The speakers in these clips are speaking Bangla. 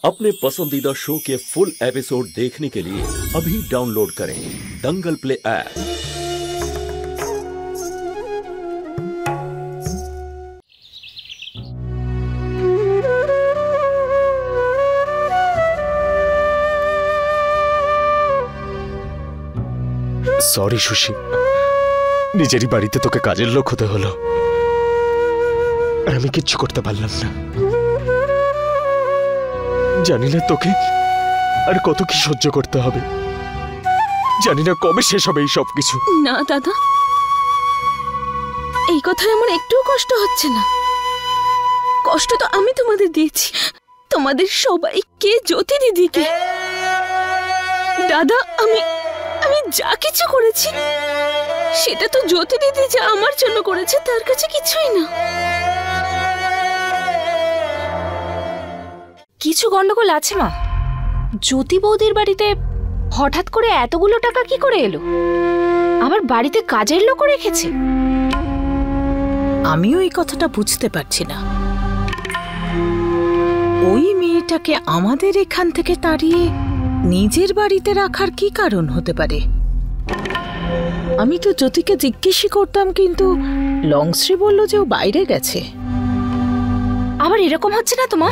अपने पसंदीदा शो के फुल एपिसोड देखने के लिए अभी डाउनलोड करें दंगल प्ले ऐप। সরি সুশি, নিজেরই বাড়িতে তোকে কাজের লোক হতে হলো আর আমি কিচ্ছু করতে পারলাম না। জানি না তোকে আর কত কি সহ্য করতে হবে, জানি না কবে শেষ হবে এই সব কিছু। না দাদা, এই কথায় আমার একটুও কষ্ট হচ্ছে না। কষ্ট তো আমি তোমাদের দিয়েছি, তোমাদের সবাইকে, জ্যোতি দিদিকে। দাদা, আমি যা কিছু করেছি সেটা তো জ্যোতি দিদি যা আমার জন্য করেছে তার কাছে কিছুই না। কিছু গন্ডগোল আছে মা। জ্যোতি বৌদির বাড়িতে হঠাৎ করে এতগুলো টাকা কি করে এলো? আবার বাড়িতে কাজের লোক রেখেছে। আমিও এই কথাটা বুঝতে পারছি না। ওই মেয়েটাকে আমাদের এখান থেকে তাড়িয়ে নিজের বাড়িতে রাখার কি কারণ হতে পারে? আমি তো জ্যোতিকে জিজ্ঞেসই করতাম, কিন্তু লংশ্রী বলল যে ও বাইরে গেছে। আবার এরকম হচ্ছে না তো মা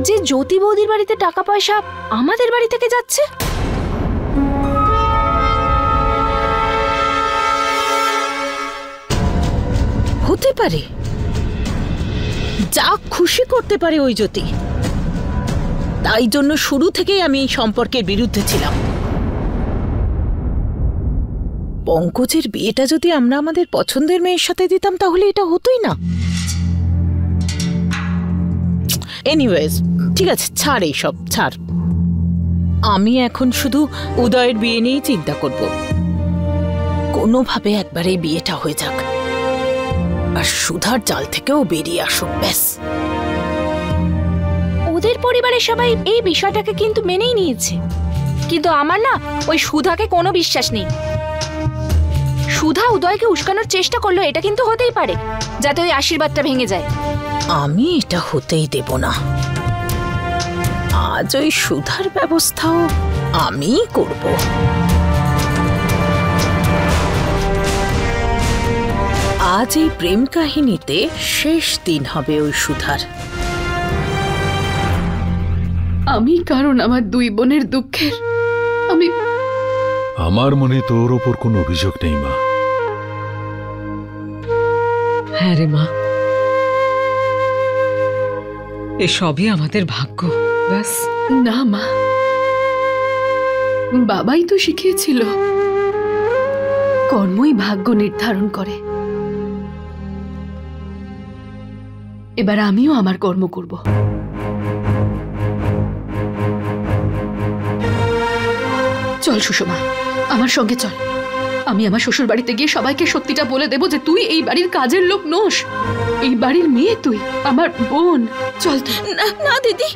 যে জ্যোতি বৌদির বাড়িতে টাকা পয়সা আমাদের বাড়ি থেকে যাচ্ছে? হতে পারে, যা খুশি করতে পারে ওই জ্যোতি। তাই জন্য শুরু থেকেই আমি এই সম্পর্কের বিরুদ্ধে ছিলাম। পঙ্কজের বিয়েটা যদি আমরা আমাদের পছন্দের মেয়ের সাথে দিতাম তাহলে এটা হতোই না। এনিওয়েজ, ঠিক আছে, ছাড় এইসব, ছাড়। আমি এখন শুধু উদয়ের বিয়ে নিয়েই চিন্তা করব। কোনোভাবে একবার এই বিয়েটা হয়ে যাক আর সুধার জাল থেকেও বেরিয়ে আসুক, ব্যাস। ওদের পরিবারের সবাই এই বিষয়টাকে কিন্তু মেনেই নিয়েছে, কিন্তু আমার না ওই সুধাকে কোনো বিশ্বাস নেই। সুধা উদয়কে উস্কানোর চেষ্টা করলো, এটা কিন্তু হতেই পারে যাতে ওই আশীর্বাদটা ভেঙে যায়। আমি এটা হতেই দেব না। আজ ওই সুধার ব্যবস্থাও আমিই করব। আজ এই প্রেম কাহিনীতে শেষ দিন হবে ওই সুধার। আমি কারণ আমার দুই বোনের দুঃখের আমার মনে তোর ওপর কোনো অভিযোগ নেই মা। হ্যাঁ রে মা, এসবই আমাদের ভাগ্য, ব্যাস। না মা, বাবাই তো শিখিয়েছিল কর্মই ভাগ্য নির্ধারণ করে। এবার আমিও আমার কর্ম করব। চল সুষমা, আমার সঙ্গে চল। আমি আমার শ্বশুর বাড়িতে গিয়ে সবাইকে সত্যিটা বলে দেব যে তুই এই বাড়ির কাজের লোক নোস, এই বাড়ির মেয়ে তুই, আমার বোন। চল। না না দিদি,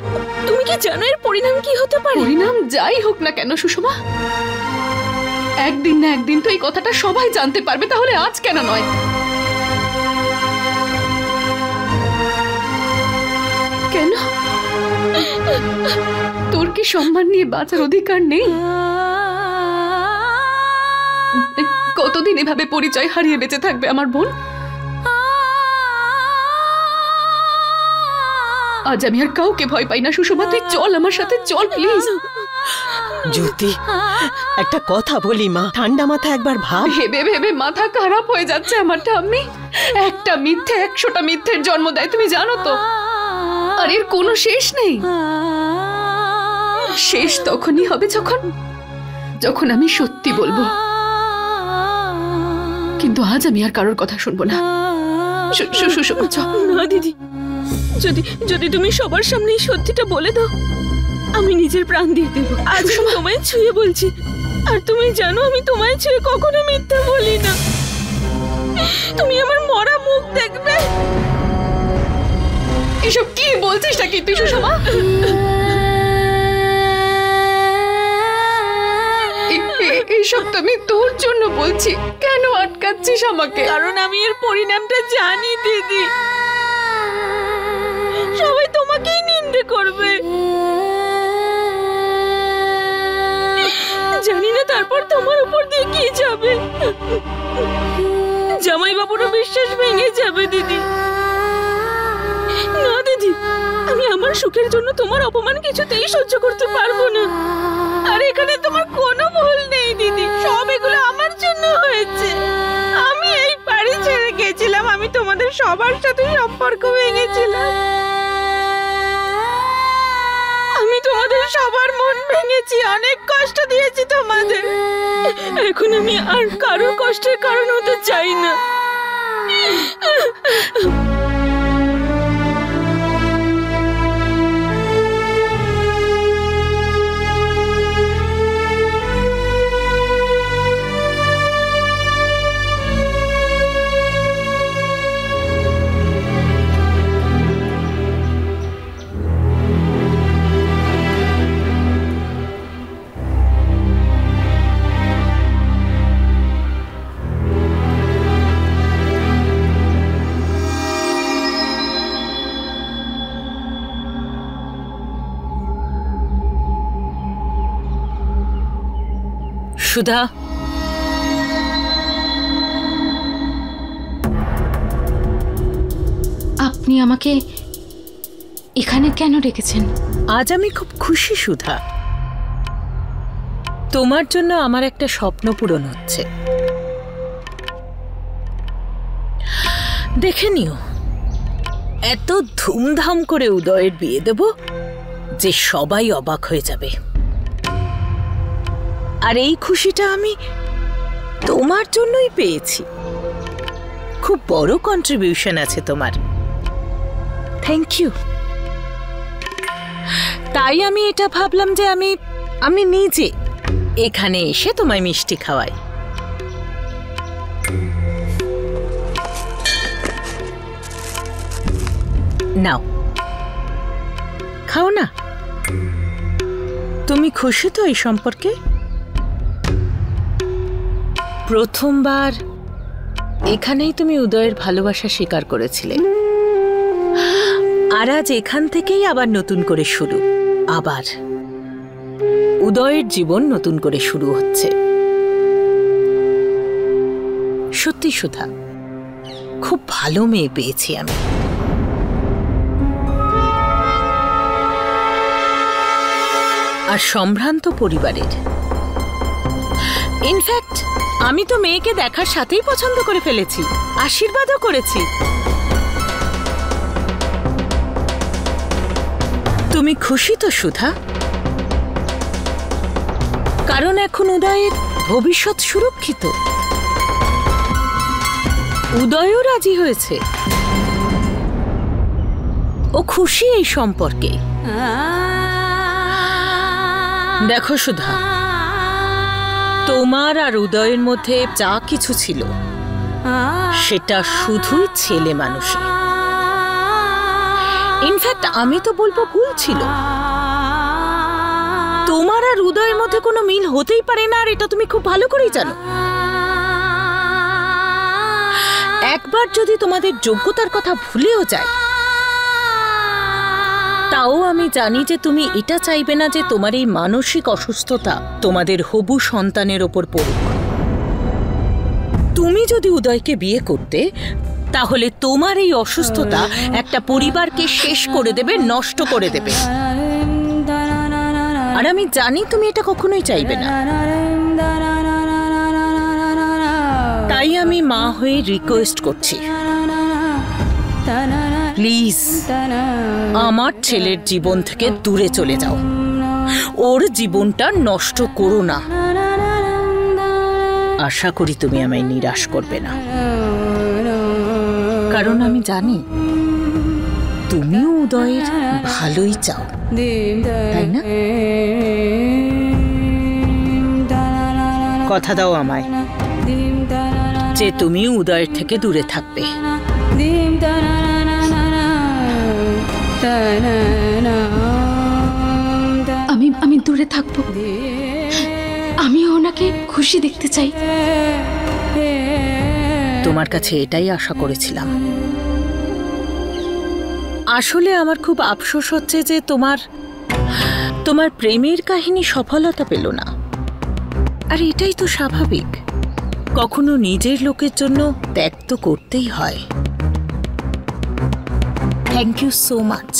তুমি কি জানো এর পরিণাম কি হতে পারে? পরিণাম যাই হোক না কেন সুষমা, একদিন না একদিন তো এই কথাটা সবাই জানতে পারবে, তাহলে আজ কেন নয়? কেন তোর কি সম্মান নিয়ে বাঁচার অধিকার নেই? কতদিন এভাবে পরিচয় হারিয়ে বেঁচে থাকবে আমার বোন? আজ আমি আর কাউকে ভয় পাই না সুষমা, তুই চল আমার সাথে, চল প্লিজ। জ্যোতি, একটা কথা বলি মা, ঠান্ডা মাথা একবার ভাব। ভেবে ভেবে মাথা খারাপ হয়ে যাচ্ছে আমার ঠাম্মি। একটা মিথ্যে 100টা মিথ্যের জন্ম দেয়, তুমি জানো তো। আর এর কোনো শেষ নেই। শেষ তখনই হবে যখন আমি সত্যি বলবো। কিন্তু আজ আমি আর কারোর কথা শুনবো না। না দিদি, যদি তুমি সবার সামনে সত্যিটা বলে দাও, আমি নিজের প্রাণ দিয়ে দেব। আজ আমি তোমায় ছুঁয়ে বলছি, আর তুমি জানো আমি তোমায় ছুঁয়ে কখনো মিথ্যা বলি না। তুমি আমার মরা মুখ দেখবে। এসব কি বলছিস নাকি তুই সুষমা? এসব তো আমি তোর জন্য বলছি, কেন আটকাচ্ছিস আমাকে? কারণ আমি এর পরিণামটা জানি দিদি, সবাই তোমাকেই নিন্দে করবে। তারপর তোমার উপর দিয়ে কি যাবে? জামাইবাবুরও বিশ্বাস ভেঙে যাবে দিদি। না দিদি, আমি আমার সুখের জন্য তোমার অপমান কিছুতেই সহ্য করতে পারবো না। আর এখানে তোমার কোনো ভুল নেই দিদি, সব এগুলো আমার জন্য হয়েছে। আমি এই বাড়ি ছেড়ে গেছিলাম, আমি তোমাদের সবার সাথে সম্পর্ক ভেঙেছিলাম, আমি তোমাদের সবার মন ভেঙেছি, অনেক কষ্ট দিয়েছি তোমাদের। এখন আমি আর কারো কষ্টের কারণ হতে চাই না। সুধা, আপনি আমাকে এখানে কেন রেখেছেন? আজ আমি খুব খুশি সুধা। তোমার জন্য আমার একটা স্বপ্ন পূরণ হচ্ছে। দেখে নিও, এত ধুমধাম করে উদয়ের বিয়ে দেব যে সবাই অবাক হয়ে যাবে। আর এই খুশিটা আমি তোমার জন্যই পেয়েছি। খুব বড় কন্ট্রিবিউশন আছে তোমার। Thank you. তাই আমি এটা ভাবলাম যে আমি নিজে এখানে এসে তোমায় মিষ্টি খাওয়াই। নাও, খাও না। তুমি খুশি তো এই সম্পর্কে? প্রথমবার এখানেই তুমি উদয়ের ভালোবাসা স্বীকার করেছিলে, আর আজ এখান থেকেই আবার নতুন করে শুরু। আবার উদয়ের জীবন নতুন করে শুরু হচ্ছে। সত্যি সুধা, খুব ভালো মেয়ে পেয়েছি আমি। আর সম্ভ্রান্ত পরিবারের। ইনফ্যাক্ট আমি তো মেয়েকে দেখার সাথেই পছন্দ করে ফেলেছি, আশীর্বাদও করেছি। তুমি খুশি তো সুধা? কারণ এখন উদয়ের ভবিষ্যৎ সুরক্ষিত। উদয়ও রাজি হয়েছে, ও খুশি এই সম্পর্কে। দেখো সুধা, তোমার আর উদয়ের মধ্যে যা কিছু ছিল সেটা শুধুই ছেলে মানুষে। ইনফ্যাক্ট আমি তো বলবো ভুল ছিল। তোমার আর উদয়ের মধ্যে কোনো মিল হতেই পারে না, আর এটা তুমি খুব ভালো করেই জানো। একবার যদি তোমাদের যোগ্যতার কথা ভুলেও যায়, তাও আমি জানি যে তুমি এটা চাইবে না যে তোমার এই মানসিক অসুস্থতা তোমাদের হবু সন্তানের ওপর পড়ুক। তুমি যদি উদয়কে বিয়ে করতে, তাহলে তোমার এই অসুস্থতা একটা পরিবারকে শেষ করে দেবে, নষ্ট করে দেবে। আর আমি জানি তুমি এটা কখনোই চাইবে না। তাই আমি মা হয়ে রিকোয়েস্ট করছি, প্লিজ আমার ছেলের জীবন থেকে দূরে চলে যাও, ওর জীবনটা নষ্ট করো না। আশা করি তুমি আমায় নিরাশ করবে না, কারণ আমি জানি তুমিও উদয়ের ভালোই চাও, তাই না? কথা দাও আমায় যে তুমি উদয়ের থেকে দূরে থাকবে। আমি দূরে থাকবো। আমি ওনাকে খুশি দেখতে চাই। তোমার কাছে এটাই আশা করেছিলাম। আসলে আমার খুব আফসোস হচ্ছে যে তোমার প্রেমের কাহিনী সফলতা পেল না। আর এটাই তো স্বাভাবিক। কখনো নিজের লোকের জন্য ত্যাগ তো করতেই হয়। Thank you so much.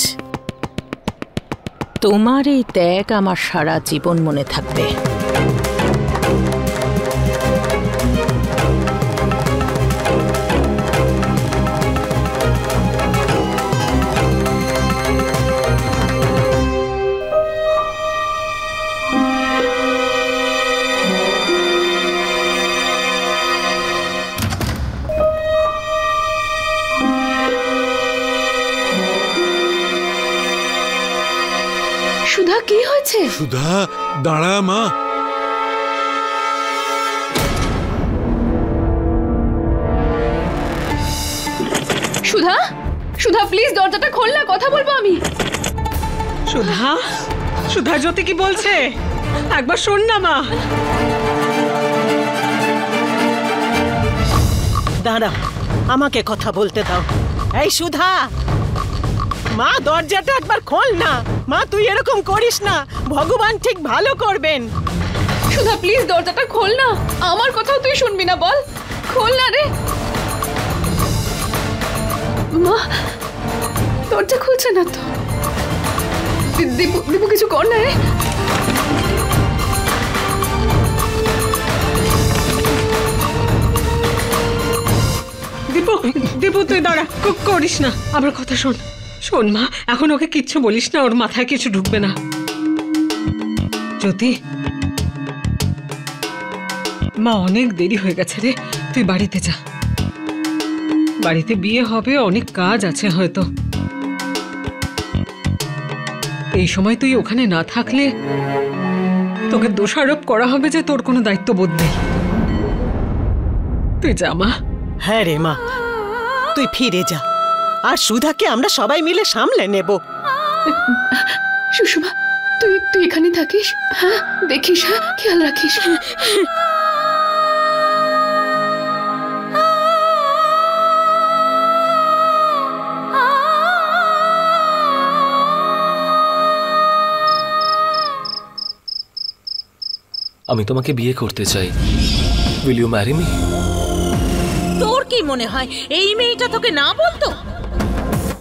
তোমার এই ত্যাগ আমার সারা জীবন মনে থাকবে। সুধা, কি হয়েছে? সুধা, দাঁড়া মা। সুধা, সুধা প্লিজ দরজাটা খোল না, কথা বলবো আমি। সুধা, সুধা জ্যোতি কি বলছে একবার শোন না মা। দাঁড়া, আমাকে কথা বলতে দাও। এই সুধা, মা দরজাটা একবার খোল না। মা তুই এরকম করিস না, ভগবান ঠিক ভালো করবেন। সুধা প্লিজ দরজাটা খোল না, আমার কথাও তুই শুনবি না, বল খোল না রে। মা দরজা খুলছে না তো। দীপু, দীপু কিছু কর না রে। দীপু, দীপু তুই দাঁড়া, করিস না, আমার কথা শোন। শোন মা, এখন ওকে কিচ্ছু বলিস না, ওর মাথায় কিছু ঢুকবে না। জ্যোতি মা, অনেক দেরি হয়ে গেছে রে, তুই বাড়িতে যা। বাড়িতে বিয়ে হবে, অনেক কাজ আছে হয়তো। এই সময় তুই ওখানে না থাকলে তোকে দোষারোপ করা হবে যে তোর কোনো দায়িত্ববোধ নেই। তুই যা মা। হ্যাঁ রে মা, তুই ফিরে যা, আর সুধাকে আমরা সবাই মিলে সামলে নেব। সুষমা, তুই এখানে থাকিস, হ্যাঁ দেখিস, হ্যাঁ খেয়াল রাখিস। আমি তোমাকে বিয়ে করতে চাই। Will you marry me? তোর কি মনে হয় এই মেয়েটা তোকে না বলতো?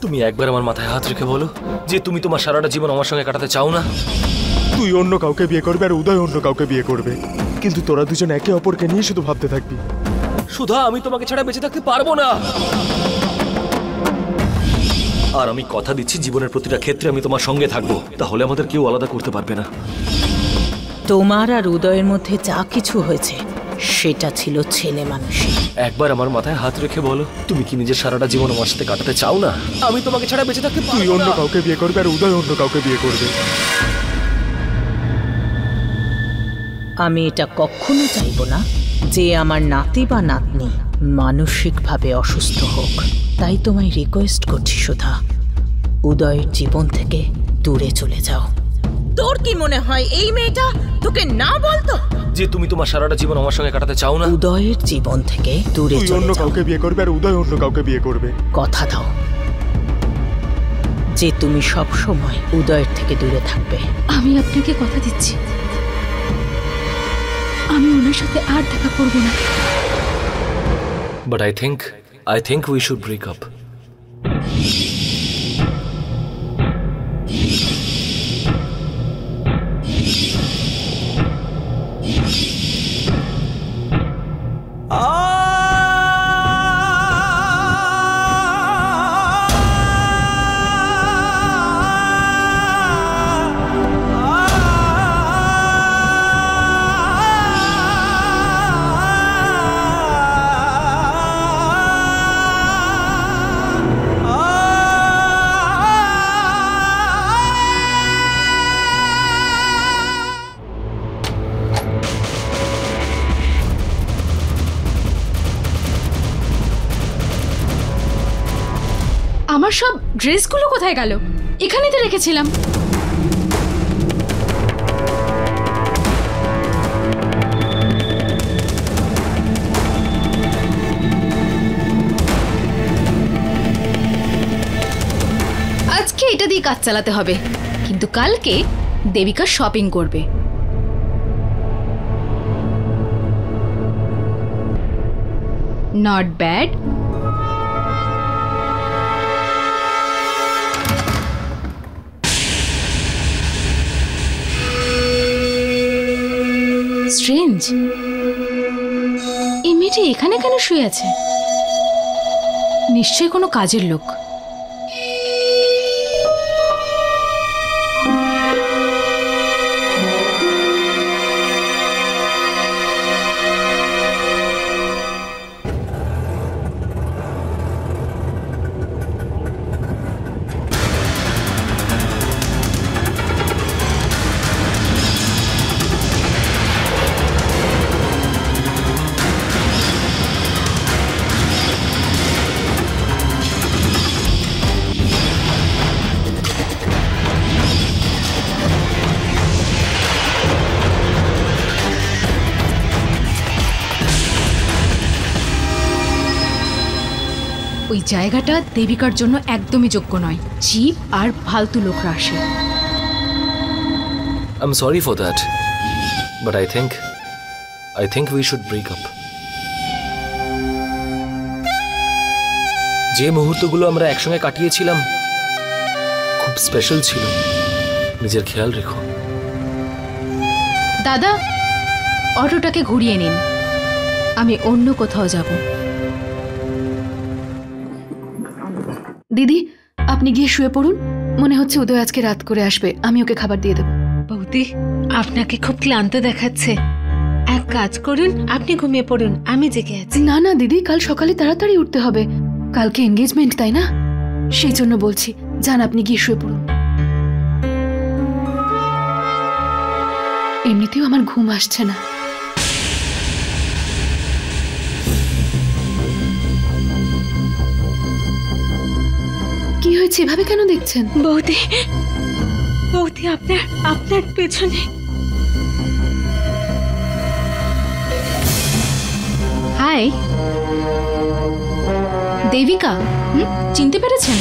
তুমি একবার আমার মাথায় হাত রেখে বলো যে তুমি তোমার সারাটা জীবন আমার সঙ্গে কাটাতে চাও না। তুই অন্য কাউকে বিয়ে করবে আর উদয় অন্য কাউকে বিয়ে করবে, কিন্তু তোরা দুজন একে অপরকে নিয়ে শুধু ভাবতে থাকবি। সুধা, আমি তোমাকে ছাড়া বেঁচে থাকতে পারবো না। আর আমি কথা দিচ্ছি, জীবনের প্রতিটা ক্ষেত্রে আমি তোমার সঙ্গে থাকবো, তাহলে আমাদের কেউ আলাদা করতে পারবে না। তোমার আর উদয়ের মধ্যে যা কিছু হয়েছে সেটা ছিল ছেলে মানুষই। একবার আমার মাথায় হাত রেখে বলো, তুমি কি নিজের সারাটা জীবন আমার সাথে কাটাতে চাও না? আমি তোমাকে ছাড়া বেঁচে থাকতে তুই অন্য কাউকে বিয়ে করবে আর উদয় অন্য কাউকে বিয়ে করবে। আমি এটা কখনো চাইব না যে আমার নাতি বা নাতনি মানসিকভাবে অসুস্থ হোক। তাই তোমায় রিকোয়েস্ট করছি সুধা, উদয়ের জীবন থেকে দূরে চলে যাও। তোর কি মনে হয় এই মেয়েটা তোকে না বলতো যে তুমি তোমার সারাটা জীবন আমার সঙ্গে কাটাতে চাও না? উদয়ের জীবন থেকে দূরে তুই চলে অন্য যাও। কাউকে বিয়ে করবে আর উদয় অন্য কাউকে বিয়ে করবে। কথা দাও যে তুমি সব সময় উদয়ের থেকে দূরে থাকবে। আমি আপনাকে কথা দিচ্ছি, আমি ওনার সাথে আর দেখা করব না। But I think we should break up. আমার সব ড্রেসগুলো কোথায় গেল? এখানেই তো রেখেছিলাম। আজকে এটা দিয়ে কাজ চালাতে হবে, কিন্তু কালকে দেবিকা শপিং করবে। Not bad. স্ট্রেঞ্জ, এই মেয়েটি এখানে কেন শুয়ে আছে? নিশ্চয়ই কোনো কাজের লোক। ওই জায়গাটা দেবিকার জন্য একদমই যোগ্য নয়। চিপ আর ফালতু লোকরা আসে। I'm sorry for that, but I think we should break up. যে মুহূর্তগুলো আমরা একসঙ্গে কাটিয়েছিলাম খুব স্পেশাল ছিল। নিজের খেয়াল রেখো। দাদা, অটোটাকে ঘুরিয়ে নিন, আমি অন্য কোথাও যাব। দিদি, আপনি গিয়ে শুয়ে পড়ুন। মনে হচ্ছে উদয় আজকে রাত করে আসবে, আমি ওকে খাবার দিয়ে দেবো। বৌদি, আপনাকে খুব ক্লান্ত দেখাচ্ছে, এক কাজ করুন, আপনি ঘুমিয়ে পড়ুন, আমি জেগে আছি। না না দিদি, কাল সকালে তাড়াতাড়ি উঠতে হবে, কালকে এনগেজমেন্ট, তাই না? সেই জন্য বলছি, যান আপনি গিয়ে শুয়ে পড়ুন। এমনিতেও আমার ঘুম আসছে না। কি হয়েছে, এভাবে কেন দেখছেন? বৌদি, বৌদি, আপনার পেছনে। হাই দেবিকা, চিনতে পেরেছেন?